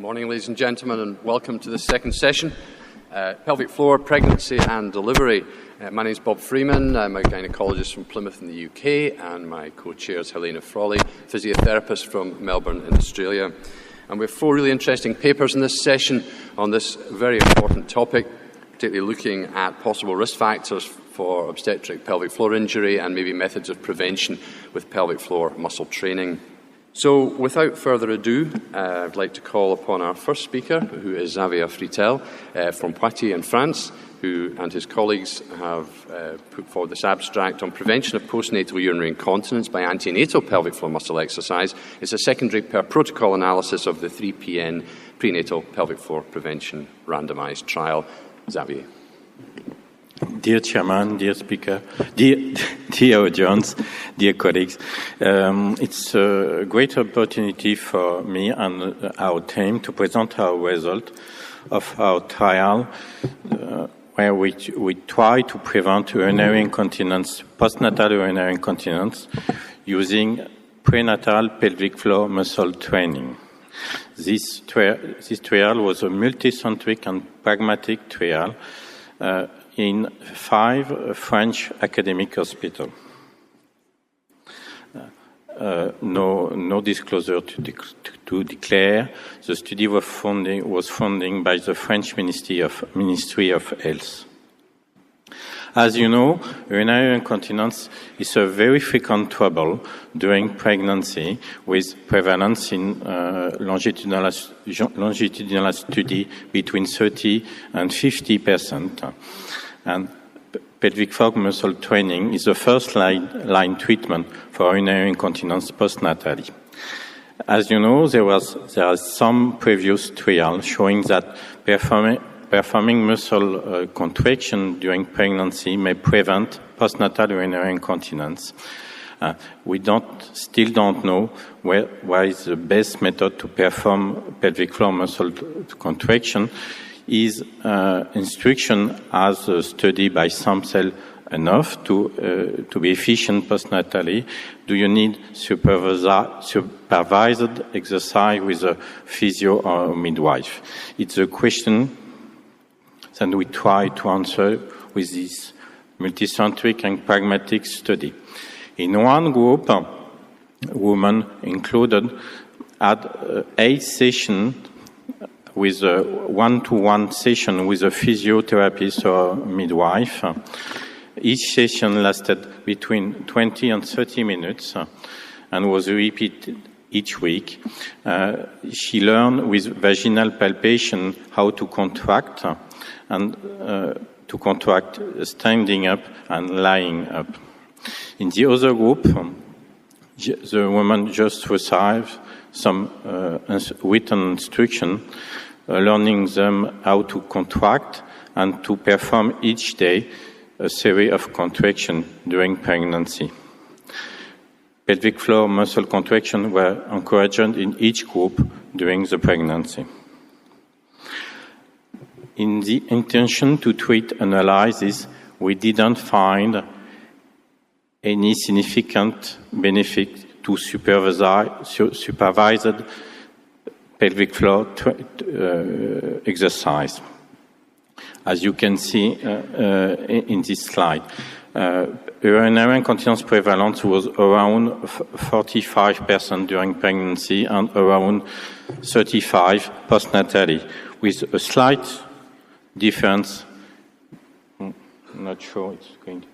Morning, ladies and gentlemen, and welcome to this second session. Pelvic floor, pregnancy and delivery. My name is Bob Freeman. I'm a gynaecologist from Plymouth in the UK, and my co-chair is Helena Frawley, physiotherapist from Melbourne in Australia. And we have 4 really interesting papers in this session on this very important topic, particularly looking at possible risk factors for obstetric pelvic floor injury and maybe methods of prevention with pelvic floor muscle training. So, without further ado, I'd like to call upon our first speaker, who is Xavier Fritel from Poitiers in France, who and his colleagues have put forward this abstract on prevention of postnatal urinary incontinence by antenatal pelvic floor muscle exercise. It's a secondary per protocol analysis of the 3PN prenatal pelvic floor prevention randomized trial. Xavier. Dear Chairman, dear Speaker, dear audience, dear colleagues, it's a great opportunity for me and our team to present our result of our trial where we try to prevent urinary incontinence, postnatal urinary incontinence, using prenatal pelvic floor muscle training. This trial was a multicentric and pragmatic trial in 5 French academic hospitals. No disclosure to declare. The study was funded by the French Ministry of Health. As you know, urinary incontinence is a very frequent trouble during pregnancy, with prevalence in longitudinal study between 30 and 50%. And pelvic floor muscle training is the first line treatment for urinary incontinence postnatally. As you know, there are some previous trials showing that performing muscle contraction during pregnancy may prevent postnatal urinary incontinence. We still don't know what is the best method to perform pelvic floor muscle contraction. Is instruction as a study by sample enough to be efficient postnatally? Do you need supervised exercise with a physio or midwife? It's a question that we try to answer with this multicentric and pragmatic study. In one group, women included had 8 sessions with a one-to-one session with a physiotherapist or midwife. Each session lasted between 20 and 30 minutes and was repeated each week. She learned with vaginal palpation how to contract and to contract standing up and lying up. In the other group, the woman just received some written instruction, learning them how to contract and to perform each day a series of contractions during pregnancy. Pelvic floor muscle contractions were encouraged in each group during the pregnancy. In the intention to treat analysis, we didn't find any significant benefit to supervised pelvic floor exercise. As you can see in this slide, urinary incontinence prevalence was around 45% during pregnancy and around 35% postnatally, with a slight difference. Not sure it's going to.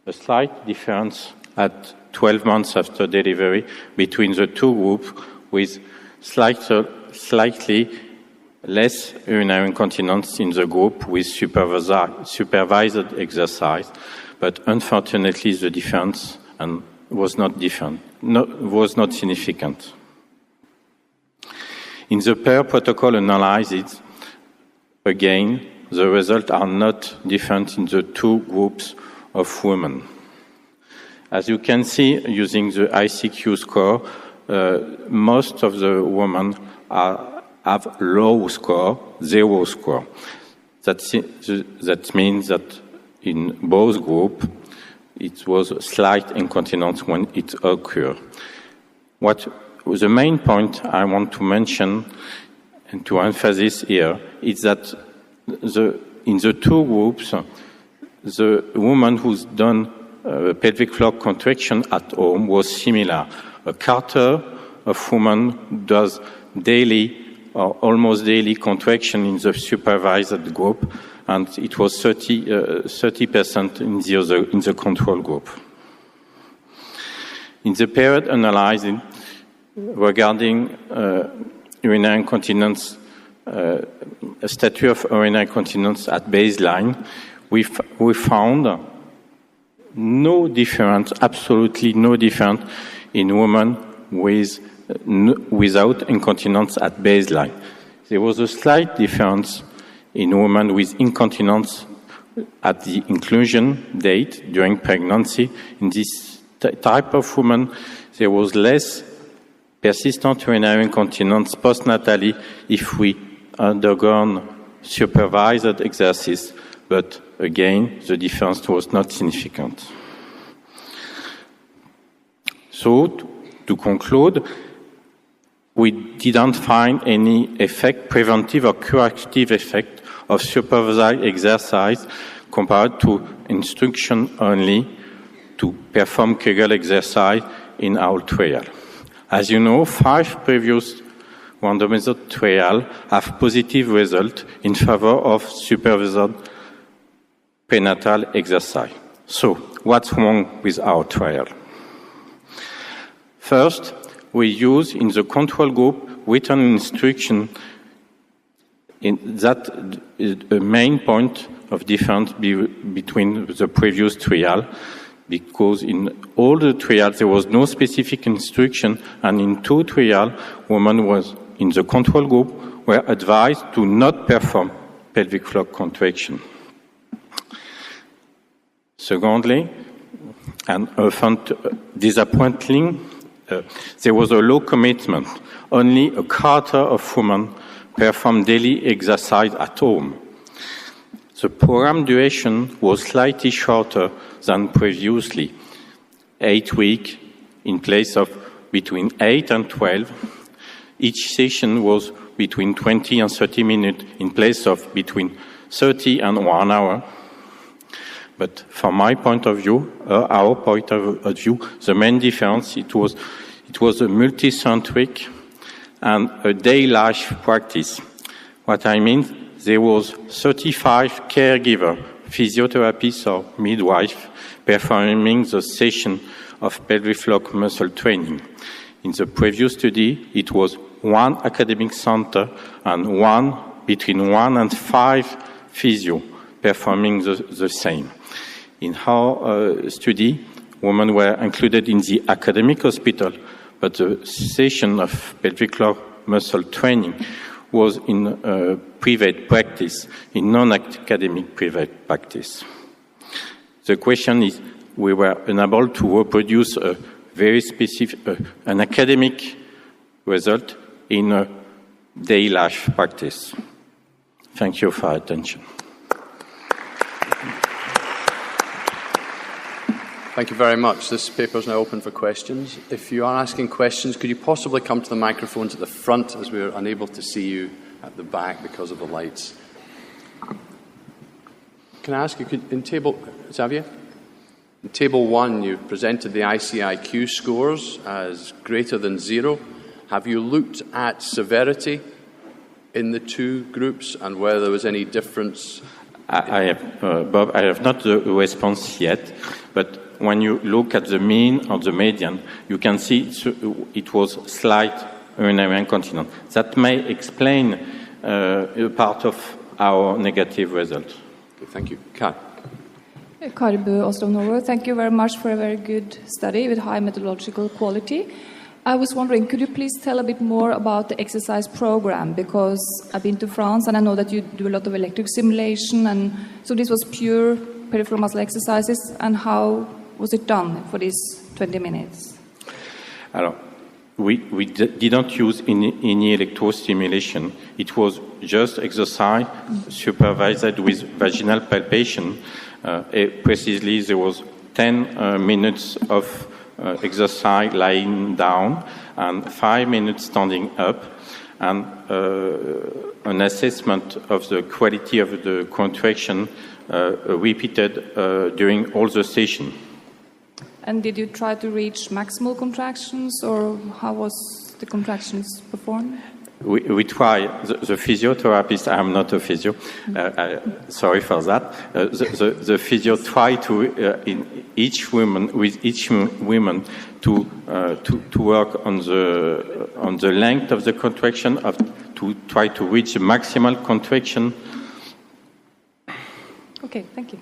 A slight difference at 12 months after delivery between the 2 groups, with slightly less urinary incontinence in the group with supervised exercise, but unfortunately the difference was not significant. In the per protocol analysis, again, the results are not different in the 2 groups of women. As you can see, using the ICQ score, most of the women have low score, 0 score. That means that in both groups, it was slight incontinence when it occurred. The main point I want to mention and to emphasize here, is that in the two groups, the woman who's done pelvic floor contraction at home was similar. A quarter of women does daily or almost daily contraction in the supervised group, and it was 30% in the control group. In the period analyzed regarding urinary incontinence, a study of urinary incontinence at baseline, we found no difference, absolutely no difference in women without incontinence at baseline. There was a slight difference in women with incontinence at the inclusion date during pregnancy. In this type of woman, there was less persistent urinary incontinence postnatally if we undergone supervised exercise, but again, the difference was not significant. So, to conclude, we didn't find any effect, preventive or curative effect of supervised exercise compared to instruction only to perform Kegel exercise in our trial. As you know, 5 previous randomized trials have positive results in favor of supervised prenatal exercise. So, what's wrong with our trial? First, we use in the control group written instruction. That is a main point of difference between the previous trial, because in all the trials there was no specific instruction, and in 2 trials, women was in the control group were advised to not perform pelvic floor contraction. Secondly, and often disappointing, there was a low commitment. Only a quarter of women performed daily exercise at home. The program duration was slightly shorter than previously, 8 weeks in place of between 8 and 12. Each session was between 20 and 30 minutes in place of between 30 and 1 hour. But from my point of view, our point of view, the main difference, it was a multicentric and a day life practice. What I mean, there was 35 caregiver, physiotherapists or midwife performing the session of pelvic floor muscle training. In the previous study, it was 1 academic center and between 1 and 5 physio performing the same. In our study, women were included in the academic hospital, but the session of pelvic floor muscle training was in private practice, in non-academic private practice. The question is, we were unable to reproduce a very specific, an academic result in a daily life practice. Thank you for your attention. Thank you very much. This paper is now open for questions. If you are asking questions, could you possibly come to the microphones at the front, as we are unable to see you at the back because of the lights? Can I ask you, Xavier? In table 1, you presented the ICIQ scores as greater than 0. Have you looked at severity in the 2 groups and whether there was any difference? Bob, I have not the response yet, but when you look at the mean or the median, you can see it was slight urinary incontinence. That may explain a part of our negative result. Okay, thank you. Kat. Karbu, Oslo, Norway. Thank you very much for a very good study with high methodological quality. I was wondering, could you please tell a bit more about the exercise program? Because I've been to France and I know that you do a lot of electric stimulation, and so this was pure peripheral muscle exercises, and how was it done for these 20 minutes? Alors, we didn't use any electrostimulation. It was just exercise supervised with vaginal palpation. Precisely, there was 10 minutes of exercise lying down and 5 minutes standing up. and an assessment of the quality of the contraction repeated during all the session. And did you try to reach maximal contractions, or how was the contractions performed? We try, the physiotherapist, I'm not a physio, sorry for that, the physio try to, in each woman, with each woman, to work on the length of the contraction, to try to reach the maximal contraction. Okay, thank you.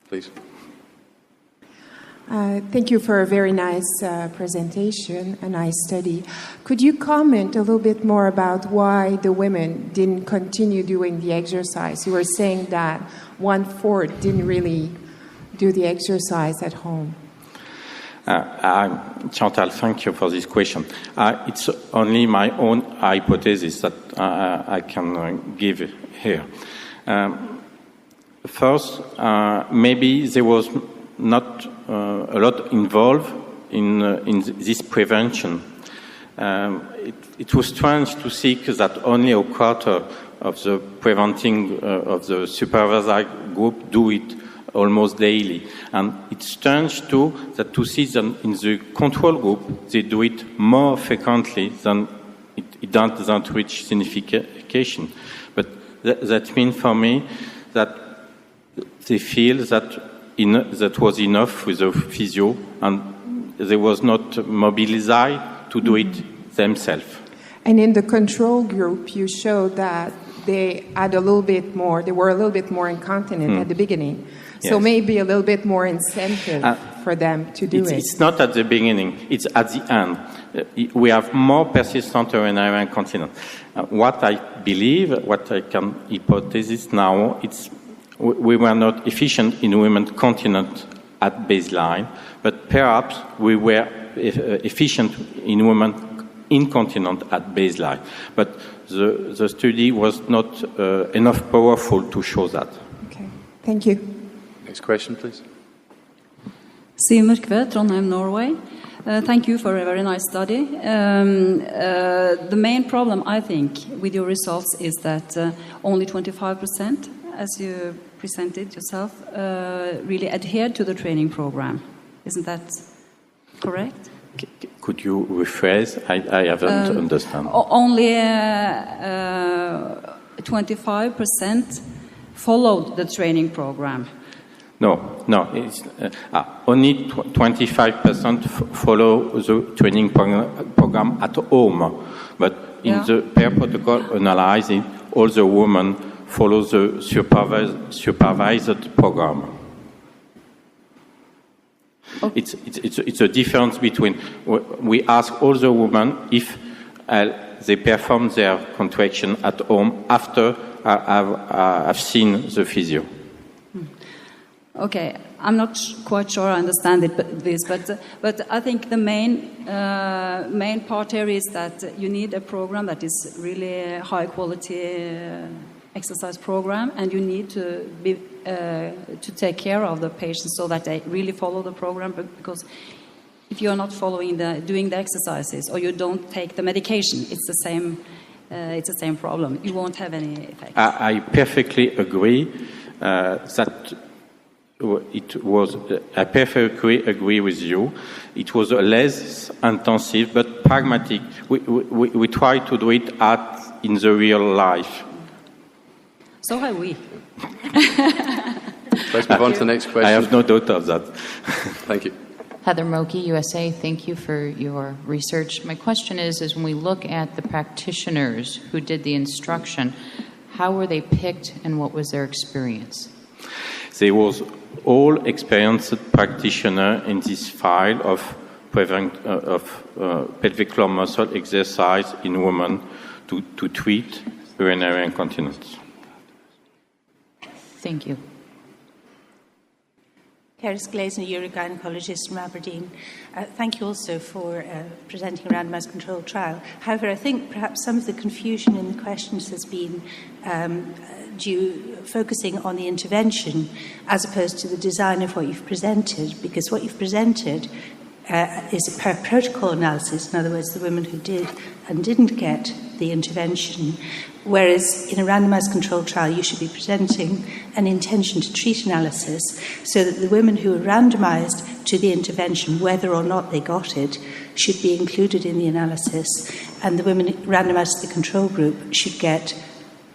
Please. Thank you for a very nice presentation, a nice study. Could you comment a little bit more about why the women didn't continue doing the exercise? You were saying that 1/4 didn't really do the exercise at home. Chantal, thank you for this question. It's only my own hypothesis that I can give here. First, maybe there was not a lot involved in this prevention. It was strange to see that only a quarter of the preventing of the supervisory group do it almost daily. And it's strange too that to see that in the control group they do it more frequently than it doesn't reach signification. But that means for me that they feel that that was enough with the physio, and they was not mobilized to do it themselves. And in the control group, you showed that they had a little bit more, they were a little bit more incontinent at the beginning. So Yes. maybe a little bit more incentive for them to do it. It's not at the beginning, it's at the end. We have more persistent urinary incontinence. What I believe, what I can hypothesize now, it's we were not efficient in women continent at baseline, but perhaps we were efficient in women incontinent at baseline. But the study was not enough powerful to show that. Okay, thank you. Next question, please. Siv Mørkve, Trondheim, Norway. Thank you for a very nice study. The main problem, I think, with your results is that only 25%, as you presented yourself, really adhered to the training program. Isn't that correct? Could you rephrase? I haven't understand. Only 25% followed the training program. No, it's only 25% follow the training program at home, but in the per protocol analyzing, all the women follow the supervised program. Okay. It's a difference between we ask all the women if they perform their contraction at home after I've seen the physio. Okay, I'm not quite sure I understand but I think the main part here is that you need a program that is really high quality exercise program, and you need to be to take care of the patients so that they really follow the program. Because if you are not following doing the exercises, or you don't take the medication, it's the same problem. You won't have any effect. I perfectly agree that. I perfectly agree with you. It was less intensive but pragmatic. We try to do it in the real life. So have we. Let's move on to the next question. I have no doubt of that. Thank you. Heather Moki, USA, thank you for your research. My question is when we look at the practitioners who did the instruction, how were they picked and what was their experience? There was all experienced practitioner in this file of pelvic floor muscle exercise in women to treat urinary incontinence. Thank you. Keris Glazer, urogynecologist from Aberdeen. Thank you also for presenting a randomised controlled trial. However, I think perhaps some of the confusion in the questions has been focusing on the intervention as opposed to the design of what you've presented, because what you've presented is a per protocol analysis, in other words, the women who did and didn't get the intervention, whereas in a randomized controlled trial, you should be presenting an intention to treat analysis so that the women who are randomized to the intervention, whether or not they got it, should be included in the analysis, and the women randomized to the control group should get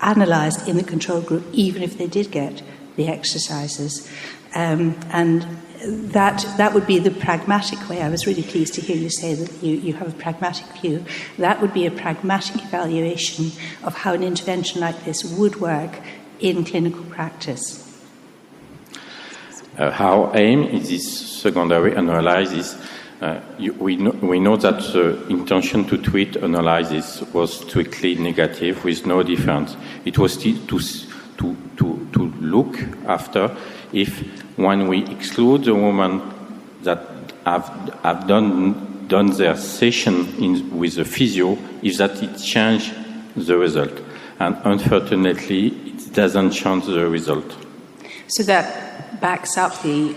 analysed in the control group, even if they did get the exercises. And that would be the pragmatic way. I was really pleased to hear you say that you have a pragmatic view. That would be a pragmatic evaluation of how an intervention like this would work in clinical practice. Our aim in this secondary analysis, we know that the intention to treat analysis was strictly negative with no difference. It was to look after if when we exclude the women that have done their session with the physio, is that it changed the result. And unfortunately, it doesn't change the result. So that backs up the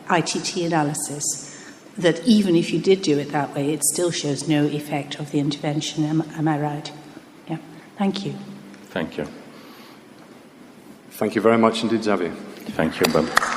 ITT analysis, that even if you did do it that way, it still shows no effect of the intervention. Am I right? Yeah. Thank you. Thank you. Thank you very much indeed, Xavier. Thank you, Bob.